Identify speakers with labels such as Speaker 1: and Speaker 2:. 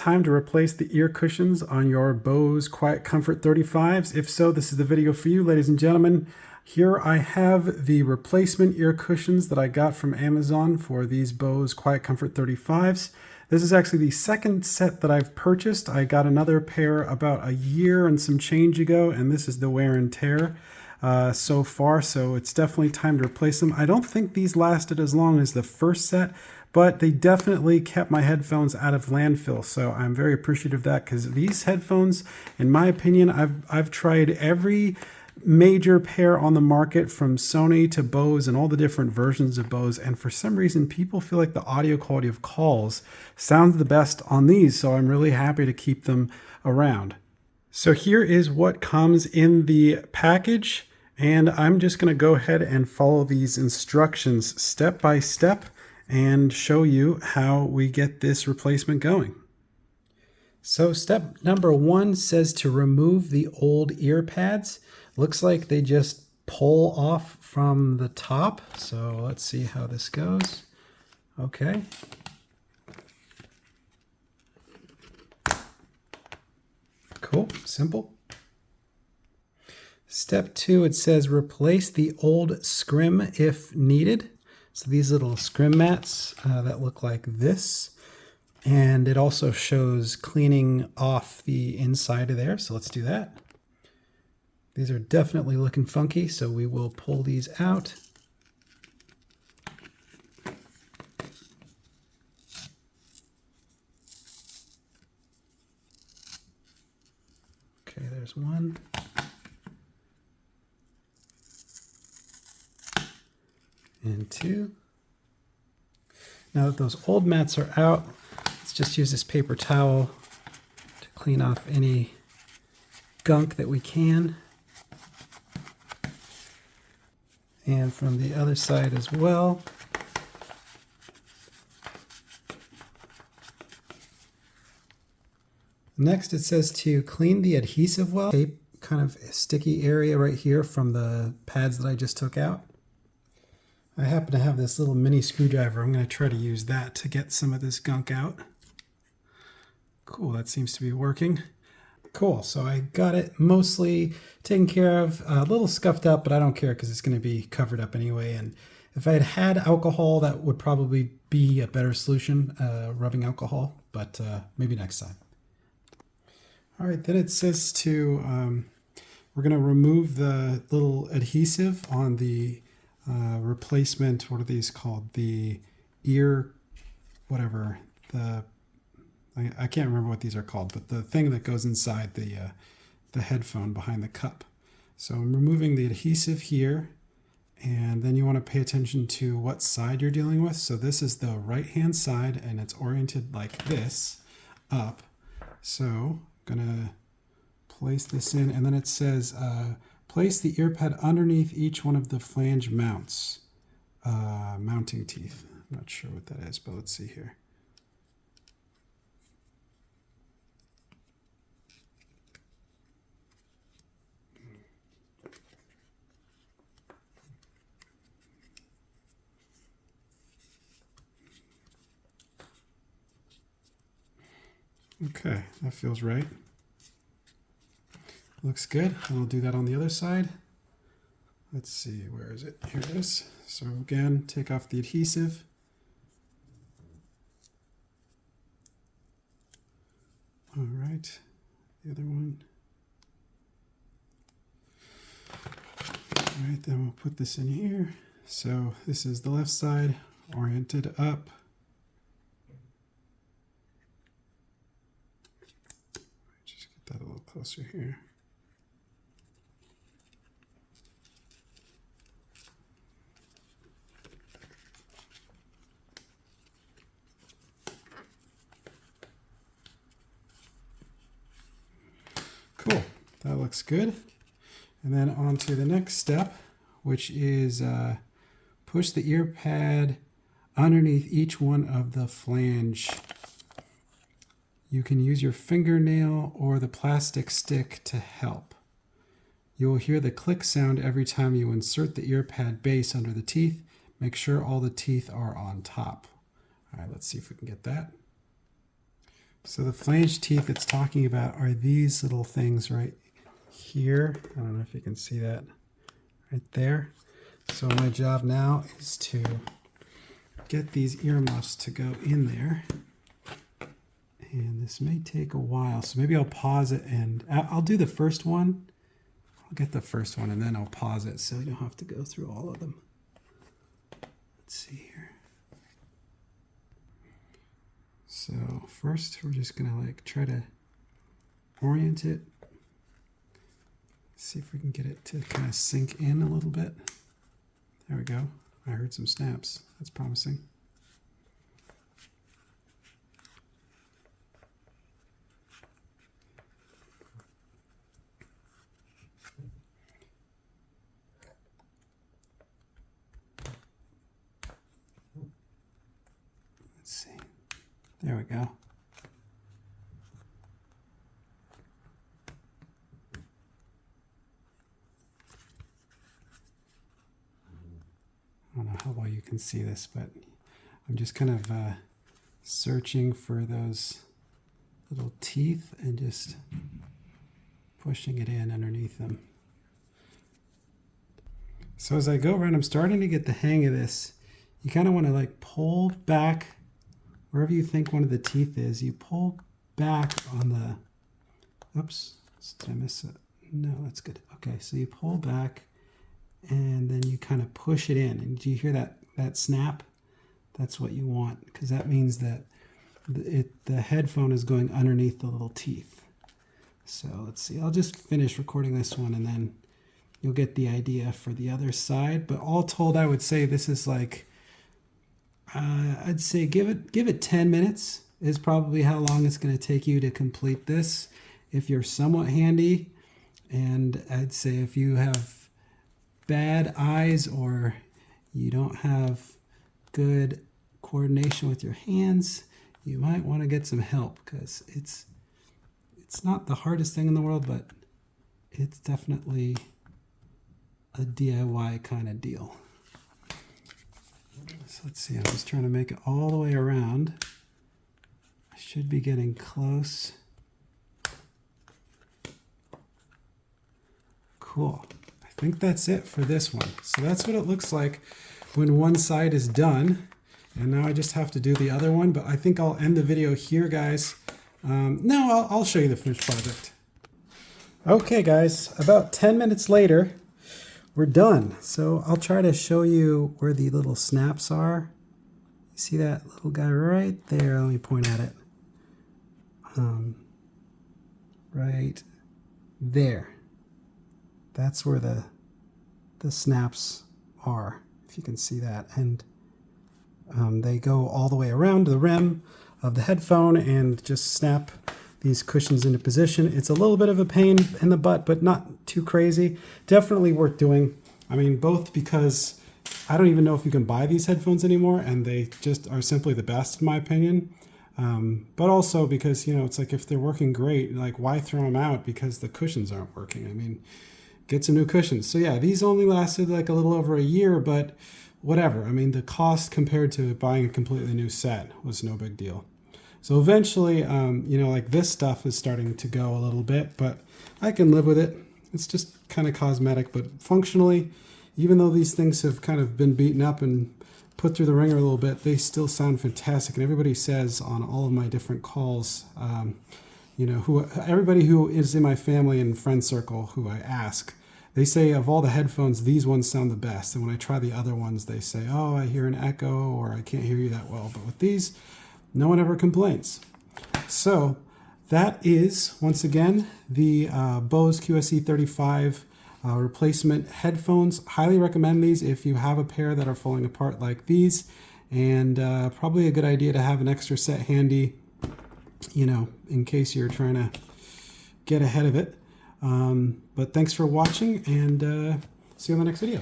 Speaker 1: Time to replace the ear cushions on your Bose QuietComfort 35s. If so, this is the video for you, ladies and gentlemen. Here I have the replacement ear cushions that I got from Amazon for these Bose QuietComfort 35s. This is actually the second set that I've purchased. I got another pair about a year and some change ago, and this is the wear and tear so far, so it's definitely time to replace them. I don't think these lasted as long as the first set, but they definitely kept my headphones out of landfill, so I'm very appreciative of that, because these headphones, in my opinion, I've tried every major pair on the market, from Sony to Bose and all the different versions of Bose, and for some reason people feel like the audio quality of calls sounds the best on these, so I'm really happy to keep them around. So here is what comes in the package, and I'm just going to go ahead and follow these instructions step by step and show you how we get this replacement going. So step number 1 says to remove the old ear pads. Looks like they just pull off from the top. So let's see how this goes. Okay. Cool, simple. Step 2, it says replace the old scrim if needed. So these little scrim mats that look like this. And it also shows cleaning off the inside of there. So let's do that. These are definitely looking funky, so we will pull these out. Okay, there's one. And 2. Now that those old mats are out, let's just use this paper towel to clean off any gunk that we can. And from the other side as well. Next, it says to clean the adhesive well. Tape kind of sticky area right here from the pads that I just took out. I happen to have this little mini screwdriver. I'm going to try to use that to get some of this gunk out. Cool, that seems to be working. Cool, so I got it mostly taken care of. A little scuffed up, but I don't care because it's going to be covered up anyway. And if I had had alcohol, that would probably be a better solution, rubbing alcohol, but maybe next time. All right, then it says to, we're going to remove the little adhesive on the replacement, what are these called? The ear, whatever, I can't remember what these are called, but the thing that goes inside the headphone behind the cup. So I'm removing the adhesive here, and then you want to pay attention to what side you're dealing with. So this is the right-hand side, and it's oriented like this, up. So I'm gonna place this in, and then it says, place the ear pad underneath each one of the flange mounts, mounting teeth. I'm not sure what that is, but let's see here. Okay, that feels right. Looks good. And I'll do that on the other side. Let's see, where is it? Here it is. So again, take off the adhesive. All right, the other one. All right, then we'll put this in here. So this is the left side, oriented up. Just get that a little closer here. Cool, that looks good. And then on to the next step, which is push the ear pad underneath each one of the flange. You can use your fingernail or the plastic stick to help. You will hear the click sound every time you insert the ear pad base under the teeth. Make sure all the teeth are on top. All right, let's see if we can get that. So the flange teeth it's talking about are these little things right here. I don't know if you can see that right there. So my job now is to get these earmuffs to go in there. And this may take a while, so maybe I'll pause it and I'll do the first one. I'll get the first one and then I'll pause it so you don't have to go through all of them. Let's see here. So first we're just gonna like try to orient it. See if we can get it to kind of sink in a little bit. There we go. I heard some snaps. That's promising. Let's see. There we go. I don't know how well you can see this, but I'm just kind of searching for those little teeth and just pushing it in underneath them. So as I go around, I'm starting to get the hang of this. You kind of want to like pull back wherever you think one of the teeth is. You pull back on the, oops, did I miss it? No, that's good. Okay, so you pull back and then you kind of push it in. And do you hear that snap? That's what you want, because that means that the headphone is going underneath the little teeth. So let's see, I'll just finish recording this one and then you'll get the idea for the other side. But all told, I would say this is like, I'd say give it 10 minutes is probably how long it's going to take you to complete this if you're somewhat handy. And I'd say if you have bad eyes or you don't have good coordination with your hands, you might want to get some help, because it's not the hardest thing in the world, but it's definitely a DIY kind of deal. So let's see, I'm just trying to make it all the way around. I should be getting close. Cool. I think that's it for this one. So that's what it looks like when one side is done. And now I just have to do the other one, but I think I'll end the video here, guys. No, I'll show you the finished project. Okay, guys, about 10 minutes later, we're done. So I'll try to show you where the little snaps are. You see that little guy right there? Let me point at it. Right there. That's where the snaps are, if you can see that. And they go all the way around the rim of the headphone and just snap these cushions into position. It's a little bit of a pain in the butt, but not too crazy. Definitely worth doing. I mean, both because I don't even know if you can buy these headphones anymore, and they just are simply the best in my opinion. But also because, you know, it's like if they're working great, like why throw them out because the cushions aren't working? I mean, get some new cushions. So yeah, these only lasted like a little over a year, but whatever. I mean, the cost compared to buying a completely new set was no big deal. So eventually, you know, like this stuff is starting to go a little bit, but I can live with it. It's just kind of cosmetic, but functionally, even though these things have kind of been beaten up and put through the ringer a little bit, they still sound fantastic. And everybody says on all of my different calls, you know, everybody who is in my family and friend circle who I ask, they say of all the headphones, these ones sound the best. And when I try the other ones, they say, oh, I hear an echo or I can't hear you that well. But with these, no one ever complains. So that is, once again, the Bose QSE35 replacement headphones. Highly recommend these if you have a pair that are falling apart like these. And probably a good idea to have an extra set handy, you know, in case you're trying to get ahead of it. But thanks for watching, and see you on the next video.